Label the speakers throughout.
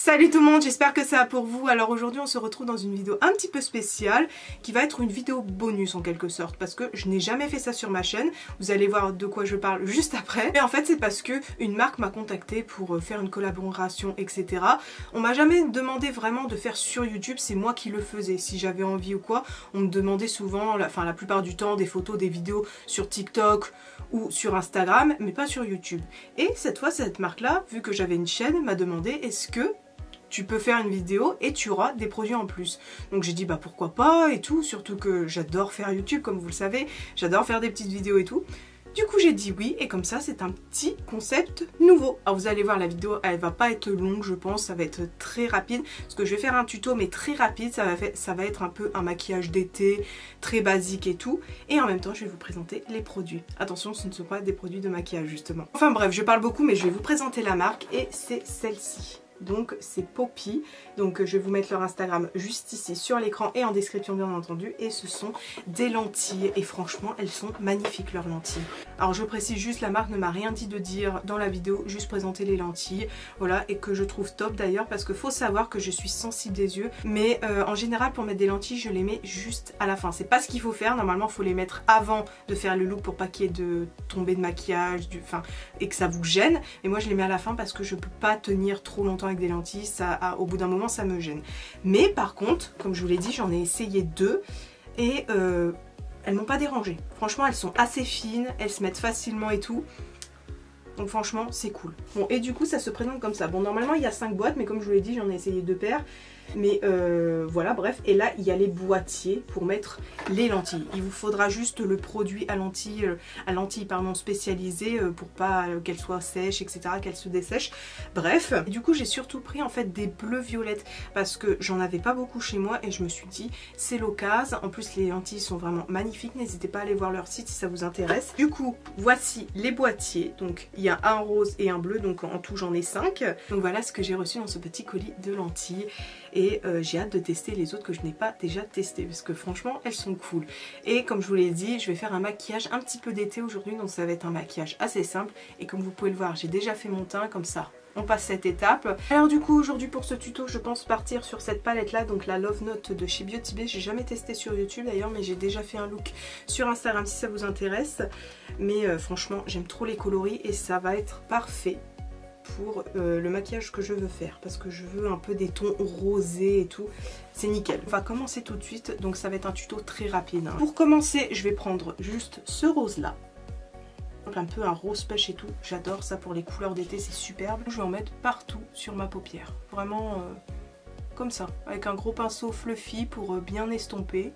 Speaker 1: Salut tout le monde, j'espère que ça va pour vous. Alors aujourd'hui on se retrouve dans une vidéo un petit peu spéciale qui va être une vidéo bonus en quelque sorte parce que je n'ai jamais fait ça sur ma chaîne. Vous allez voir de quoi je parle juste après. Mais en fait c'est parce que une marque m'a contacté pour faire une collaboration etc. On m'a jamais demandé vraiment de faire sur YouTube, c'est moi qui le faisais si j'avais envie ou quoi. On me demandait souvent, la plupart du temps, des photos, des vidéos sur TikTok ou sur Instagram mais pas sur YouTube. Et cette fois cette marque là, vu que j'avais une chaîne, m'a demandé est-ce que tu peux faire une vidéo et tu auras des produits en plus. Donc j'ai dit bah pourquoi pas et tout, surtout que j'adore faire YouTube comme vous le savez, j'adore faire des petites vidéos et tout. Du coup j'ai dit oui et comme ça c'est un petit concept nouveau. Alors vous allez voir la vidéo elle va pas être longue je pense, ça va être très rapide parce que je vais faire un tuto mais très rapide, ça va être un peu un maquillage d'été, très basique et tout. Et en même temps je vais vous présenter les produits. Attention ce ne sont pas des produits de maquillage justement. Enfin bref je parle beaucoup mais je vais vous présenter la marque et c'est celle-ci. Donc c'est Poppy, donc je vais vous mettre leur Instagram juste ici sur l'écran et en description bien entendu. Et ce sont des lentilles et franchement elles sont magnifiques leurs lentilles. Alors je précise juste, la marque ne m'a rien dit de dire dans la vidéo, juste présenter les lentilles, voilà, et que je trouve top d'ailleurs parce que faut savoir que je suis sensible des yeux. Mais en général pour mettre des lentilles je les mets juste à la fin, c'est pas ce qu'il faut faire, normalement il faut les mettre avant de faire le look pour pas qu'il y ait de tombée de maquillage, et que ça vous gêne. Mais moi je les mets à la fin parce que je peux pas tenir trop longtemps avec des lentilles, ça, au bout d'un moment ça me gêne. Mais par contre, comme je vous l'ai dit, j'en ai essayé deux et elles m'ont pas dérangé. Franchement elles sont assez fines, elles se mettent facilement et tout. Donc franchement c'est cool. Bon et du coup ça se présente comme ça. Bon normalement il y a 5 boîtes mais comme je vous l'ai dit j'en ai essayé 2 paires. Mais voilà bref, et là il y a les boîtiers pour mettre les lentilles. Il vous faudra juste le produit à lentilles pardon, spécialisé pour pas qu'elles soient sèches etc, qu'elles se dessèchent. Bref, et du coup j'ai surtout pris en fait des bleus violettes parce que j'en avais pas beaucoup chez moi et je me suis dit c'est l'occasion. En plus les lentilles sont vraiment magnifiques, n'hésitez pas à aller voir leur site si ça vous intéresse. Du coup voici les boîtiers, donc il y a un rose et un bleu, donc en tout j'en ai 5. Donc voilà ce que j'ai reçu dans ce petit colis de lentilles. Et j'ai hâte de tester les autres que je n'ai pas déjà testé parce que franchement elles sont cool. Et comme je vous l'ai dit, je vais faire un maquillage un petit peu d'été aujourd'hui, donc ça va être un maquillage assez simple. Et comme vous pouvez le voir, j'ai déjà fait mon teint, comme ça on passe cette étape. Alors du coup aujourd'hui pour ce tuto je pense partir sur cette palette là, donc la Love Note de chez Beauty Bay. J'ai jamais testé sur YouTube d'ailleurs mais j'ai déjà fait un look sur Instagram si ça vous intéresse. Mais franchement j'aime trop les coloris et ça va être parfait pour le maquillage que je veux faire parce que je veux un peu des tons rosés et tout, c'est nickel. On va commencer tout de suite, donc ça va être un tuto très rapide hein. Pour commencer je vais prendre juste ce rose là, un peu un rose pêche et tout, j'adore ça pour les couleurs d'été, c'est superbe. Je vais en mettre partout sur ma paupière, vraiment comme ça, avec un gros pinceau fluffy pour bien estomper.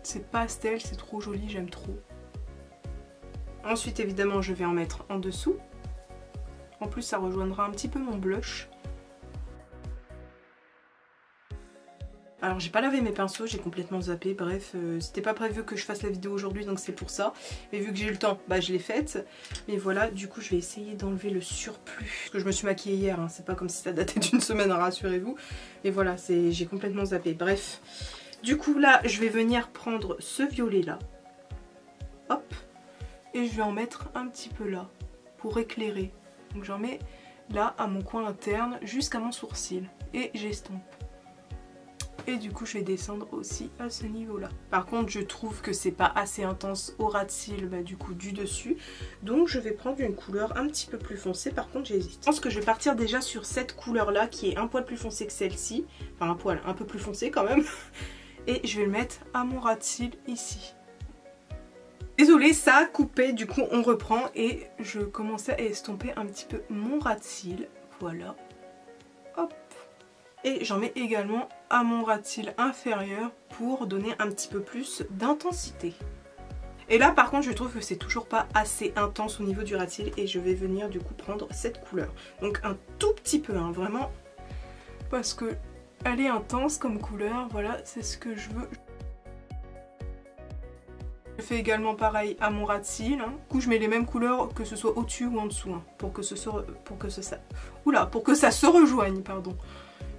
Speaker 1: C'est pastel, c'est trop joli, j'aime trop. Ensuite évidemment je vais en mettre en dessous. En plus ça rejoindra un petit peu mon blush. Alors j'ai pas lavé mes pinceaux, j'ai complètement zappé, bref, c'était pas prévu que je fasse la vidéo aujourd'hui donc c'est pour ça. Mais vu que j'ai eu le temps, bah je l'ai faite. Mais voilà, du coup je vais essayer d'enlever le surplus. Parce que je me suis maquillée hier, hein. C'est pas comme si ça datait d'une semaine, rassurez-vous. Mais voilà, j'ai complètement zappé, bref. Du coup là, je vais venir prendre ce violet là. Hop. Et je vais en mettre un petit peu là, pour éclairer. Donc j'en mets là à mon coin interne jusqu'à mon sourcil et j'estompe. Et du coup je vais descendre aussi à ce niveau là. Par contre je trouve que c'est pas assez intense au ras de cils du coup du dessus. Donc je vais prendre une couleur un petit peu plus foncée, par contre j'hésite. Je pense que je vais partir déjà sur cette couleur là qui est un poil plus foncé que celle-ci. Enfin un poil un peu plus foncé quand même. Et je vais le mettre à mon ras de cils ici. Désolée, ça a coupé, du coup on reprend et je commençais à estomper un petit peu mon ras de cils, voilà, hop. Et j'en mets également à mon ras de cils inférieur pour donner un petit peu plus d'intensité. Et là par contre je trouve que c'est toujours pas assez intense au niveau du ras de cils et je vais venir du coup prendre cette couleur. Donc un tout petit peu, hein, vraiment, parce que elle est intense comme couleur, voilà, c'est ce que je veux. Je fais également pareil à mon ras de cils, hein. Du coup je mets les mêmes couleurs que ce soit au-dessus ou en dessous, hein, pour que ça se rejoigne, pardon.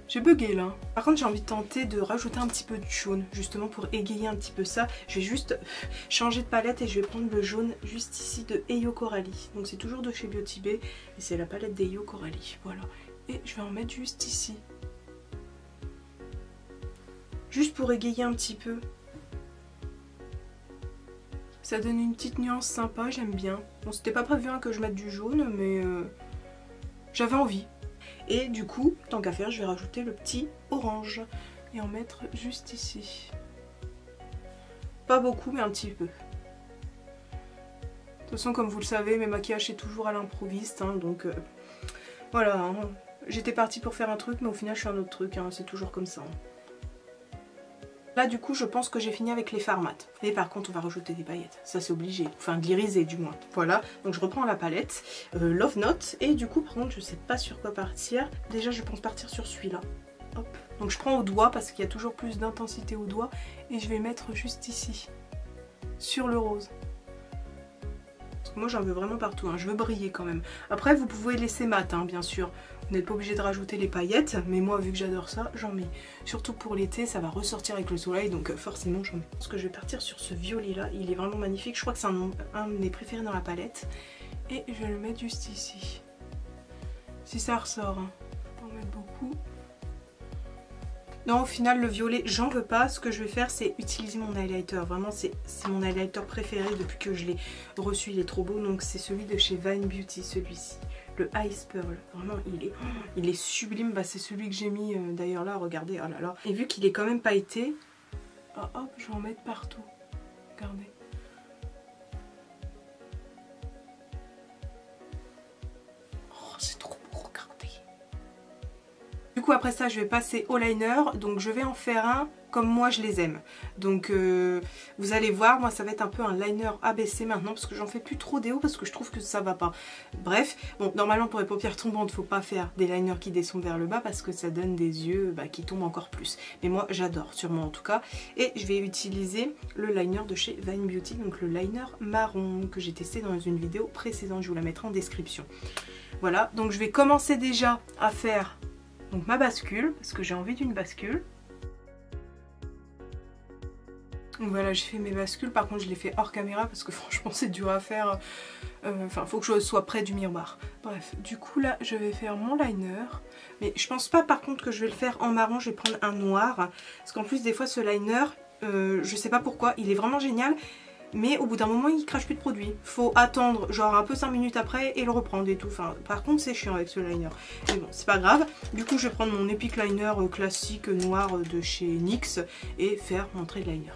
Speaker 1: J'ai bugué là. Par contre j'ai envie de tenter de rajouter un petit peu de jaune, justement pour égayer un petit peu ça. Je vais juste changer de palette et je vais prendre le jaune juste ici de Eyo Coralie. Donc c'est toujours de chez Beauty Bay et c'est la palette d'Eyo Coralie, voilà. Et je vais en mettre juste ici. Juste pour égayer un petit peu. Ça donne une petite nuance sympa, j'aime bien. Bon, c'était pas prévu hein, que je mette du jaune, mais j'avais envie. Et du coup, tant qu'à faire, je vais rajouter le petit orange. Et en mettre juste ici. Pas beaucoup, mais un petit peu. De toute façon, comme vous le savez, mes maquillages c'est toujours à l'improviste, hein, donc voilà. Hein. J'étais partie pour faire un truc, mais au final je fais un autre truc, hein, c'est toujours comme ça. Hein. Là du coup je pense que j'ai fini avec les fards mat. Et par contre on va rajouter des paillettes, ça c'est obligé, enfin de l'iriser du moins. Voilà, donc je reprends la palette, Love Note, et du coup par contre je sais pas sur quoi partir. Déjà je pense partir sur celui-là. Hop. Donc je prends au doigt parce qu'il y a toujours plus d'intensité au doigt, et je vais mettre juste ici, sur le rose. Parce que moi j'en veux vraiment partout, hein. Je veux briller quand même. Après vous pouvez laisser mat, hein, bien sûr. Vous n'êtes pas obligé de rajouter les paillettes, mais moi vu que j'adore ça, j'en mets. Surtout pour l'été, ça va ressortir avec le soleil, donc forcément j'en mets. Parce que je vais partir sur ce violet là, il est vraiment magnifique. Je crois que c'est un de mes préférés dans la palette. Et je vais le mettre juste ici. Si ça ressort, hein. Je vais en mettre beaucoup. Non, au final, le violet, j'en veux pas. Ce que je vais faire, c'est utiliser mon highlighter. Vraiment, c'est mon highlighter préféré depuis que je l'ai reçu. Il est trop beau. Donc, c'est celui de chez Vine Beauty, celui-ci. Le Ice Pearl. Vraiment, il est sublime. Bah, c'est celui que j'ai mis d'ailleurs là. Regardez, oh là là. Et vu qu'il est quand même pailleté, oh, hop, je vais en mettre partout. Regardez. Oh, c'est trop beau, regardez. Du coup après ça je vais passer au liner, donc je vais en faire un comme moi je les aime. Donc vous allez voir, moi ça va être un peu un liner abaissé maintenant parce que j'en fais plus trop des hauts parce que je trouve que ça va pas. Bref, bon normalement pour les paupières tombantes faut pas faire des liners qui descendent vers le bas parce que ça donne des yeux qui tombent encore plus. Mais moi j'adore, sûrement en tout cas. Et je vais utiliser le liner de chez Vine Beauty, donc le liner marron que j'ai testé dans une vidéo précédente, je vous la mettrai en description. Voilà, donc je vais commencer déjà à faire donc ma bascule, parce que j'ai envie d'une bascule. Donc voilà, j'ai fait mes bascules, par contre je les fais hors caméra parce que franchement c'est dur à faire. Enfin, faut que je sois près du miroir. Bref, du coup là je vais faire mon liner. Mais je pense pas par contre que je vais le faire en marron, je vais prendre un noir. Parce qu'en plus des fois ce liner, je sais pas pourquoi, il est vraiment génial. Mais au bout d'un moment il crache plus de produit. Faut attendre genre un peu 5 minutes après et le reprendre et tout. Enfin, par contre c'est chiant avec ce liner. Mais bon c'est pas grave. Du coup je vais prendre mon Epic Liner classique noir de chez NYX et faire mon trait de liner.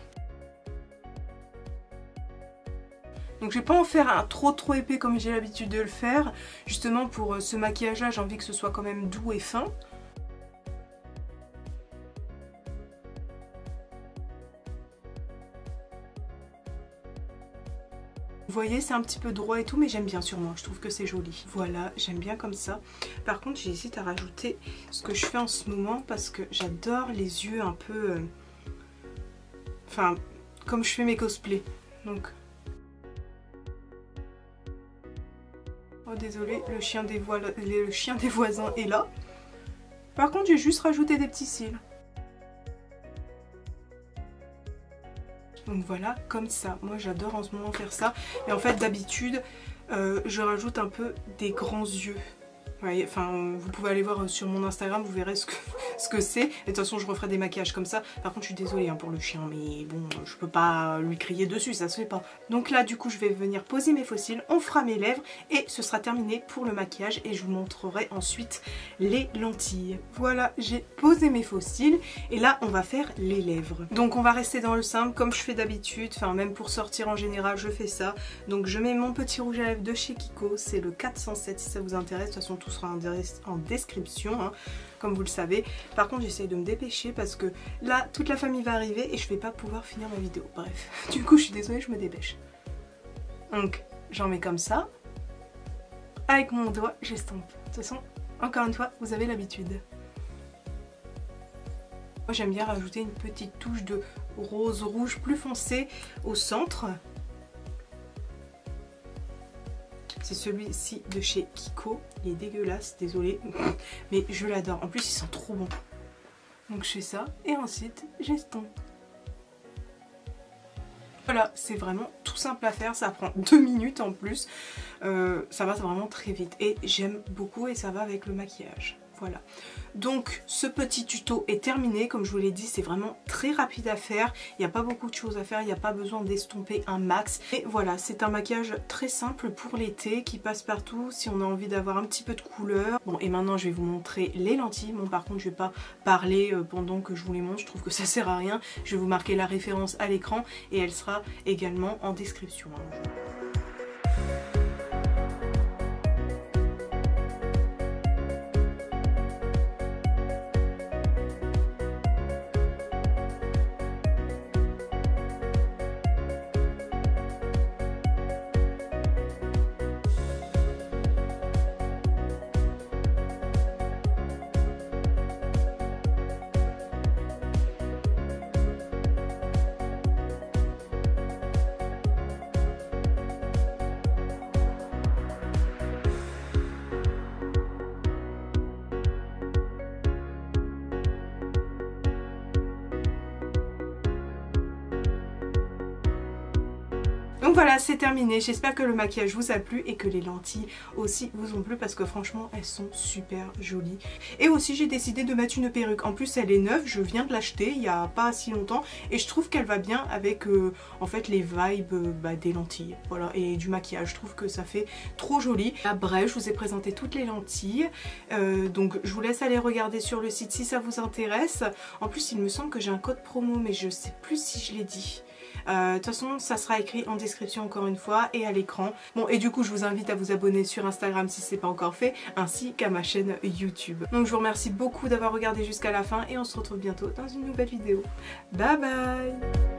Speaker 1: Donc je vais pas en faire un trop épais comme j'ai l'habitude de le faire. Justement pour ce maquillage là j'ai envie que ce soit quand même doux et fin. Vous voyez c'est un petit peu droit et tout mais j'aime bien sur moi, je trouve que c'est joli. Voilà, j'aime bien comme ça. Par contre j'hésite à rajouter ce que je fais en ce moment parce que j'adore les yeux un peu... Enfin, comme je fais mes cosplays. Donc... Oh désolé, le chien des voisins est là. Par contre j'ai juste rajouté des petits cils. Donc voilà, comme ça. Moi j'adore en ce moment faire ça. Et en fait d'habitude, je rajoute un peu des grands yeux. Ouais, enfin, vous pouvez aller voir sur mon Instagram, vous verrez ce que c'est. Et de toute façon, je referai des maquillages comme ça. Par contre, je suis désolée hein, pour le chien, mais bon, je peux pas lui crier dessus, ça se fait pas. Donc là, du coup, je vais venir poser mes faux cils, on fera mes lèvres et ce sera terminé pour le maquillage. Et je vous montrerai ensuite les lentilles. Voilà, j'ai posé mes faux cils et là, on va faire les lèvres. Donc, on va rester dans le simple comme je fais d'habitude. Enfin, même pour sortir en général, je fais ça. Donc, je mets mon petit rouge à lèvres de chez Kiko. C'est le 407 si ça vous intéresse. De toute façon, tout sera en description hein, comme vous le savez. Par contre j'essaye de me dépêcher parce que là toute la famille va arriver et je vais pas pouvoir finir ma vidéo. Bref, du coup je suis désolée, je me dépêche. Donc j'en mets comme ça. Avec mon doigt j'estompe. De toute façon encore une fois vous avez l'habitude. Moi j'aime bien rajouter une petite touche de rose rouge plus foncé au centre. C'est celui-ci de chez Kiko. Il est dégueulasse, désolé. Mais je l'adore. En plus, il sent trop bon. Donc je fais ça. Et ensuite, j'estompe. Voilà, c'est vraiment tout simple à faire. Ça prend 2 minutes en plus. Ça va vraiment très vite. Et j'aime beaucoup et ça va avec le maquillage. Voilà. Donc ce petit tuto est terminé, comme je vous l'ai dit, c'est vraiment très rapide à faire, il n'y a pas beaucoup de choses à faire, il n'y a pas besoin d'estomper un max. Et voilà, c'est un maquillage très simple pour l'été qui passe partout si on a envie d'avoir un petit peu de couleur. Bon, et maintenant je vais vous montrer les lentilles. Bon, par contre je vais pas parler pendant que je vous les montre, je trouve que ça sert à rien. Je vais vous marquer la référence à l'écran et elle sera également en description. Donc voilà, c'est terminé. J'espère que le maquillage vous a plu et que les lentilles aussi vous ont plu parce que franchement elles sont super jolies. Et aussi j'ai décidé de mettre une perruque. En plus elle est neuve, je viens de l'acheter il n'y a pas si longtemps et je trouve qu'elle va bien avec en fait les vibes des lentilles. Voilà, et du maquillage. Je trouve que ça fait trop joli. Là, bref, je vous ai présenté toutes les lentilles. Donc je vous laisse aller regarder sur le site si ça vous intéresse. En plus il me semble que j'ai un code promo mais je sais plus si je l'ai dit. De toute façon ça sera écrit en description encore une fois et à l'écran. Bon, et du coup je vous invite à vous abonner sur Instagram si ce n'est pas encore fait, ainsi qu'à ma chaîne YouTube. Donc je vous remercie beaucoup d'avoir regardé jusqu'à la fin et on se retrouve bientôt dans une nouvelle vidéo. Bye bye.